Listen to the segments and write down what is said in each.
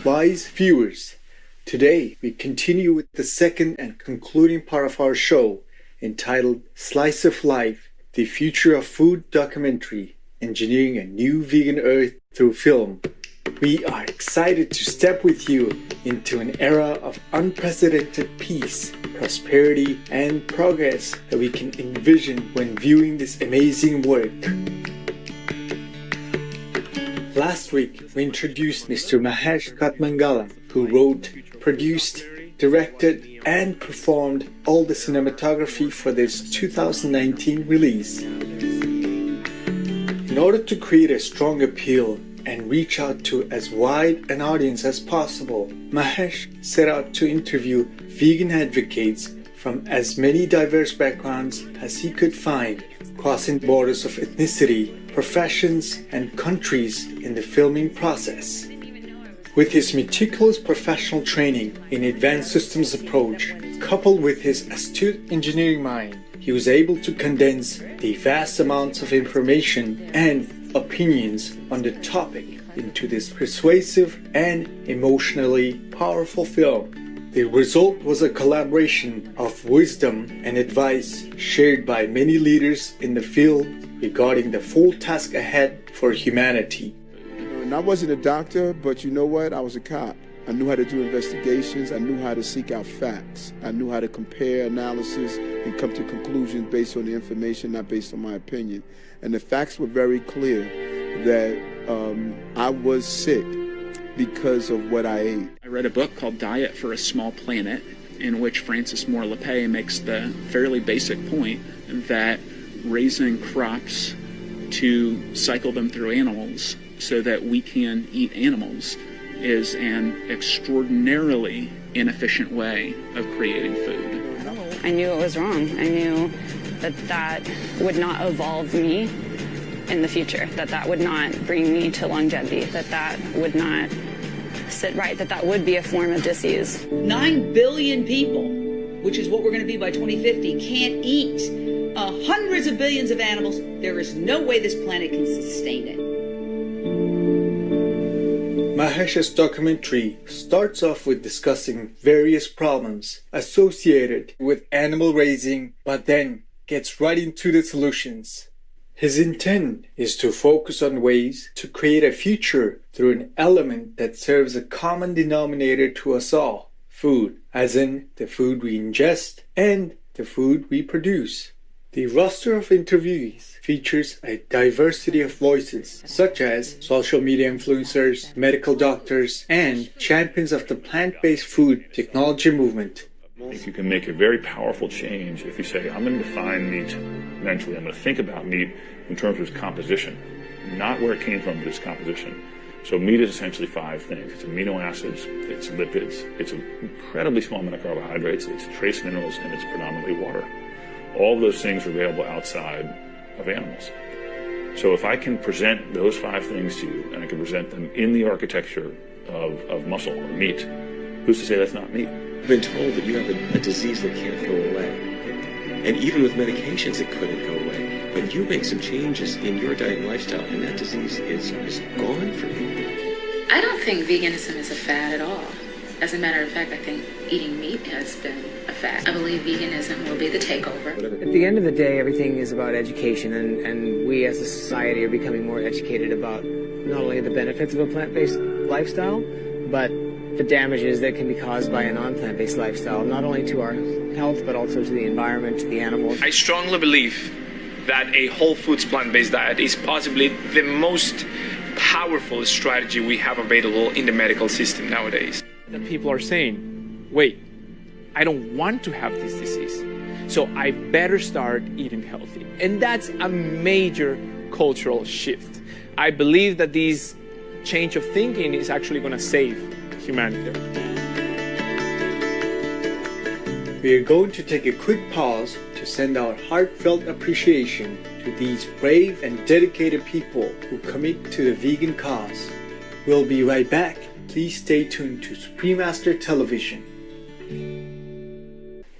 wise viewers. Today, we continue with the second and concluding part of our show, entitled Slice of Life, the Future of Food Documentary, Engineering a New Vegan Earth Through Film. We are excited to step with you into an era of unprecedented peace, prosperity, and progress that we can envision when viewing this amazing work. Last week, we introduced Mr. Mahesh Katmangalam, who wrote, produced, directed, and performed all the cinematography for this 2019 release. In order to create a strong appeal and reach out to as wide an audience as possible, Mahesh set out to interview vegan advocates from as many diverse backgrounds as he could find, crossing borders of ethnicity, professions, and countries in the filming process. With his meticulous professional training in advanced systems approach, coupled with his astute engineering mind, he was able to condense the vast amounts of information and opinions on the topic into this persuasive and emotionally powerful film. The result was a collaboration of wisdom and advice shared by many leaders in the field regarding the full task ahead for humanity. And I wasn't a doctor, but you know what? I was a cop. I knew how to do investigations. I knew how to seek out facts. I knew how to compare analysis and come to conclusions based on the information, not based on my opinion. And the facts were very clear that I was sick because of what I ate. I read a book called Diet for a Small Planet, in which Francis Moore Lappé makes the fairly basic point that raising crops to cycle them through animals so that we can eat animals is an extraordinarily inefficient way of creating food. I knew it was wrong. I knew that that would not evolve me in the future, that that would not bring me to longevity, that that would not sit right, that that would be a form of disease. 9 billion people, which is what we're going to be by 2050, can't eat hundreds of billions of animals. There is no way this planet can sustain it. Mahesh's documentary starts off with discussing various problems associated with animal raising, but then gets right into the solutions. His intent is to focus on ways to create a future through an element that serves a common denominator to us all, food, as in the food we ingest and the food we produce. The roster of interviewees features a diversity of voices, such as social media influencers, medical doctors, and champions of the plant-based food technology movement. I think you can make a very powerful change if you say, I'm going to define meat mentally. I'm going to think about meat in terms of its composition, not where it came from, but its composition. So meat is essentially 5 things. It's amino acids, it's lipids, it's an incredibly small amount of carbohydrates, it's trace minerals, and it's predominantly water. All of those things are available outside of animals. So if I can present those 5 things to you, and I can present them in the architecture of muscle or meat, who's to say that's not meat? I've been told that you have a disease that can't go away. And even with medications, it couldn't go away. But you make some changes in your diet and lifestyle, and that disease is gone for you. I don't think veganism is a fad at all. As a matter of fact, I think eating meat has been a fad. I believe veganism will be the takeover. At the end of the day, everything is about education, and we as a society are becoming more educated about not only the benefits of a plant-based lifestyle, but the damages that can be caused by a non-plant-based lifestyle, not only to our health, but also to the environment, to the animals. I strongly believe that a whole foods plant-based diet is possibly the most powerful strategy we have available in the medical system nowadays. That people are saying, wait, I don't want to have this disease, so I better start eating healthy. And that's a major cultural shift. I believe that this change of thinking is actually going to save humanity. We are going to take a quick pause to send our heartfelt appreciation to these brave and dedicated people who commit to the vegan cause. We'll be right back. Please stay tuned to Supreme Master Television.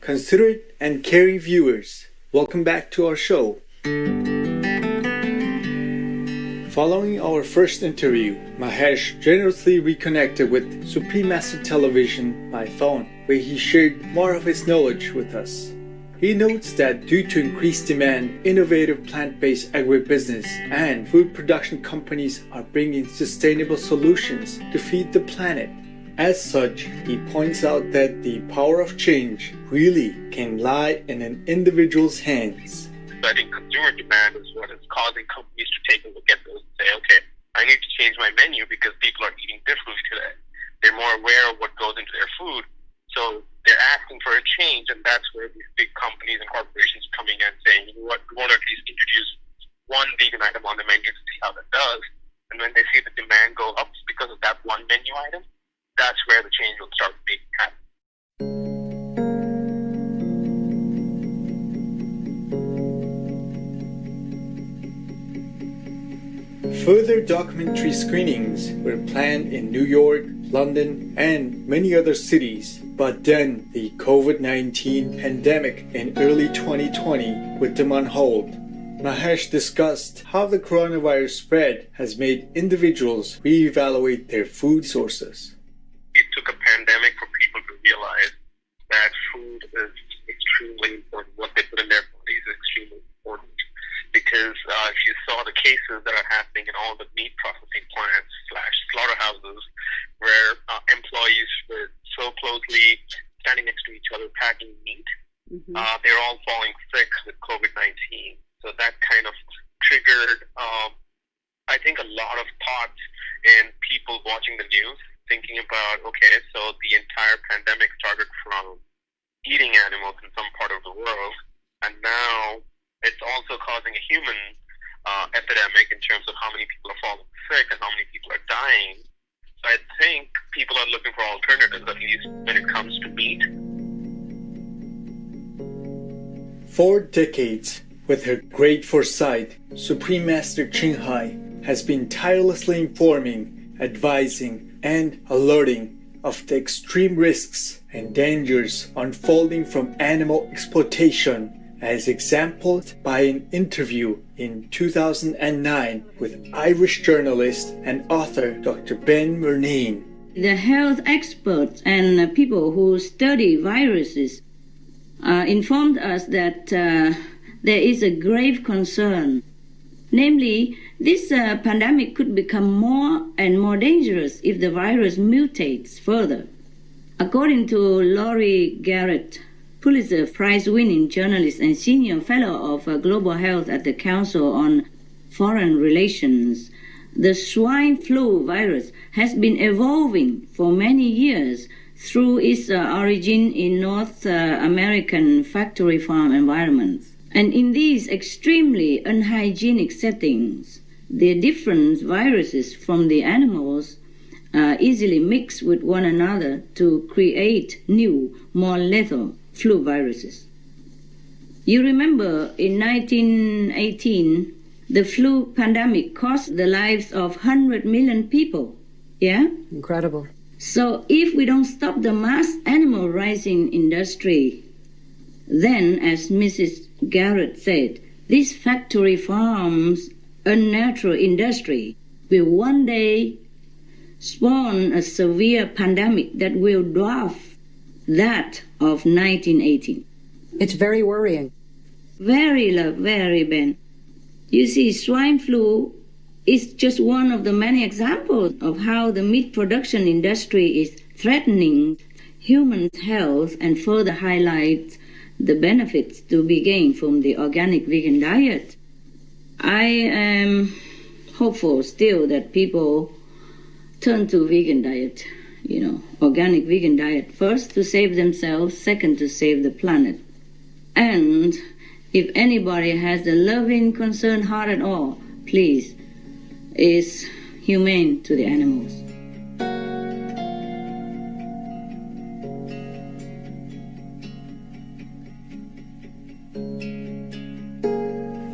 Considerate and caring viewers, welcome back to our show. Following our first interview, Mahesh generously reconnected with Supreme Master Television by phone, where he shared more of his knowledge with us. He notes that due to increased demand, innovative plant-based agribusiness and food production companies are bringing sustainable solutions to feed the planet. As such, he points out that the power of change really can lie in an individual's hands. I think consumer demand is what is causing companies to take a look at those and say, okay, I need to change my menu because people are eating differently today. They're more aware of what goes into their food. So they're asking for a change, and that's where these big companies and corporations are coming in saying, you know what, we want to at least introduce one vegan item on the menu to see how that does. And when they see the demand go up because of that one menu item, that's where the change will start making happen. Further documentary screenings were planned in New York, London, and many other cities. But then the COVID-19 pandemic in early 2020 put them on hold. Mahesh discussed how the coronavirus spread has made individuals reevaluate their food sources. It took a pandemic for people to realize that food is extremely important. What they put in their bodies is extremely important. Because if you saw the cases that are happening in all the meat processing plants / slaughterhouses, where employees were so closely standing next to each other packing meat, they're all falling sick with COVID-19. So that kind of triggered, I think, a lot of thoughts in people watching the news, thinking about, okay, so the entire pandemic started from eating animals in some part of the world, and now it's also causing a human epidemic in terms of how many people are falling sick and how many people are dying. So I think people are looking for alternatives, at least when it comes to meat. For decades, with her great foresight, Supreme Master Ching Hai has been tirelessly informing, advising, and alerting of the extreme risks and dangers unfolding from animal exploitation, as exemplified by an interview in 2009 with Irish journalist and author Dr. Ben Murnane. The health experts and people who study viruses informed us that there is a grave concern. Namely, this pandemic could become more and more dangerous if the virus mutates further. According to Laurie Garrett, Pulitzer Prize-winning journalist and senior fellow of global health at the Council on Foreign Relations, the swine flu virus has been evolving for many years through its origin in North American factory farm environments. And in these extremely unhygienic settings, the different viruses from the animals easily mix with one another to create new, more lethal flu viruses. You remember in 1918, the flu pandemic cost the lives of 100 million people. Yeah? Incredible. So if we don't stop the mass animal raising industry, then, as Mrs. Garrett said, this factory farms unnatural industry will one day spawn a severe pandemic that will dwarf that of 1918. It's very worrying. Very, very, Ben. You see, swine flu is just one of the many examples of how the meat production industry is threatening human health and further highlights the benefits to be gained from the organic vegan diet. I am hopeful still that people turn to vegan diet, organic vegan diet, first to save themselves, second to save the planet. And if anybody has a loving, concerned heart at all, please, is humane to the animals.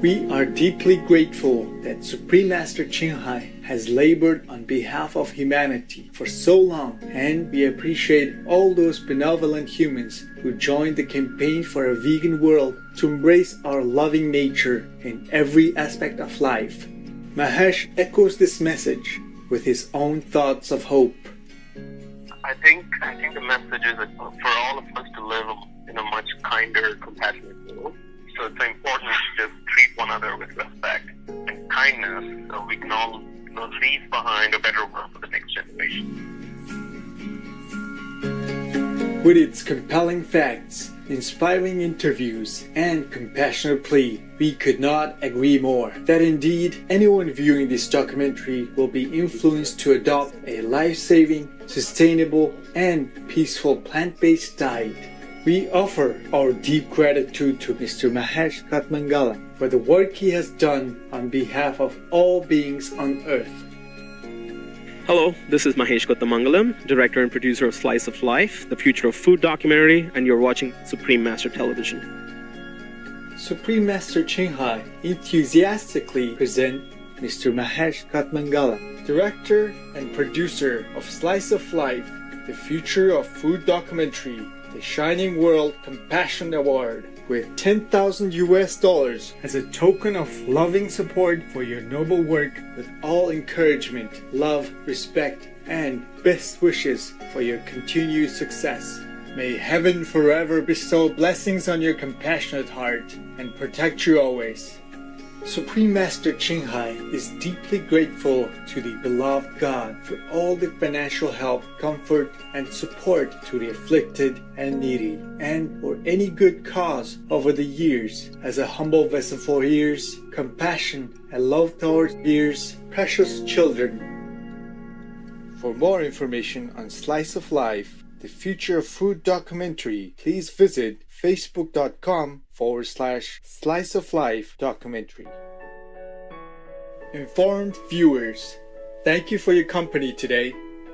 We are deeply grateful that Supreme Master Ching Hai has labored on behalf of humanity for so long, and we appreciate all those benevolent humans who joined the campaign for a vegan world to embrace our loving nature in every aspect of life. Mahesh echoes this message with his own thoughts of hope. I think the message is for all of us to live in a much kinder, compassionate world. So it's important to just treat one another with respect and kindness, so we can all leave behind a better world for the next generation. With its compelling facts, inspiring interviews, and compassionate plea, we could not agree more that indeed anyone viewing this documentary will be influenced to adopt a life-saving, sustainable, and peaceful plant-based diet. We offer our deep gratitude to Mr. Mahesh Katmangalam for the work he has done on behalf of all beings on Earth. Hello, this is Mahesh Kottamangalam, director and producer of Slice of Life, the Future of Food documentary, and you're watching Supreme Master Television. Supreme Master Chinghai enthusiastically present Mr. Mahesh Katmangalam, director and producer of Slice of Life, the Future of Food documentary, the Shining World Compassion Award, with $10,000 as a token of loving support for your noble work, with all encouragement, love, respect, and best wishes for your continued success. May heaven forever bestow blessings on your compassionate heart and protect you always. Supreme Master Chinghai is deeply grateful to the beloved God for all the financial help, comfort, and support to the afflicted and needy, and for any good cause over the years, as a humble vessel for ears, compassion, and love towards ears, precious children. For more information on Slice of Life, the Future of Food documentary, please visit facebook.com/Slice of Life documentary. Informed viewers, thank you for your company today.